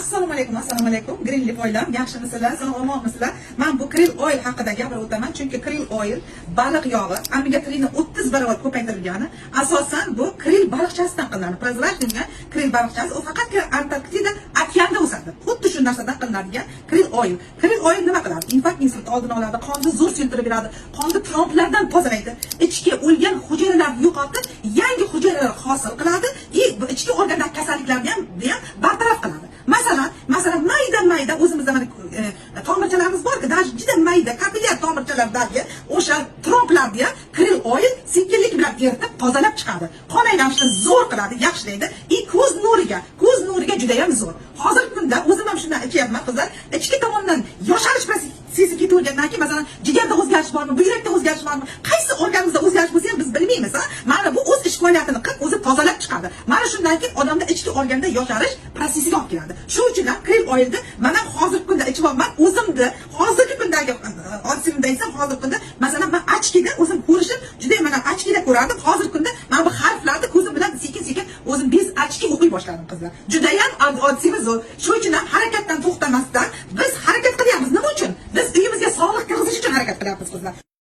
Assalomu alaykum. Green Leaf oilam, yaxshimisizlar? Sog'lommisizlar? Men bu krill oil haqida gapirib o'taman, chunki krill oil baliq yog'i omega 3 ni 30 barobar ko'paytirilgani. Asosan bu krill baliqchasidan qilinadi. Prezervativga krill baliqchasi u faqat Antarktida okeanda o'sadi. Xuddi shu narsadan qilinadigan krill oil. Krill oil nima qiladi? Infarkt insult oldini oladi, qonni zo'r suyultirib beradi, qonni tromblardan tozalaydi, ichki o'lgan hujayralarni yo'qotib, yangi hujayralar hosil qiladi, ichki organdagi kasalliklarni ham bartaraf qiladi. Masalan, mayda o'zimizda mana tomirchalarimiz bor-ku, даже juda mayda kapillyar tomirchalardagi o'sha tromblarni ham krill oil sekinlik bilan eritib tozalab chiqadi. Qon aylanishini zo'r qiladi, yaxshilaydi. Ko'z nuriga juda ham zo'r. Hozirgi kunda o'zim ham shundan ichyapman, qizlar. Ichki tomondan yosharish sezib ketavergandan keyin, masalan, jigarda o'zgarish bormi, buyrakda o'zgarish bormi, qaysi organimizda o'zgarish bo'lsa ham biz bilmaymiz, ha? Mana bu o'z ish faoliyatini qilib, o'zi tozalab chiqadi. Mana shundan keyin odamda ichki organda yosharish prosesiga olib keladi. Shuning uchun ham krill oilni mana hozirgi kunda ichibman. O'zimni hozirgi kundagi odsimda desam, hozirgi kunda masalan men ochkida o'zim ko'rishim juda mana ochkida ko'rardim. Hozirgi kunda men bu harflarni ko'zim bilan sekin o'zim bez ochki o'qiy boshladim, qizlar. Juda ham odsimiz zo'r. Shuning uchun ham harakatdan to'xtamasdan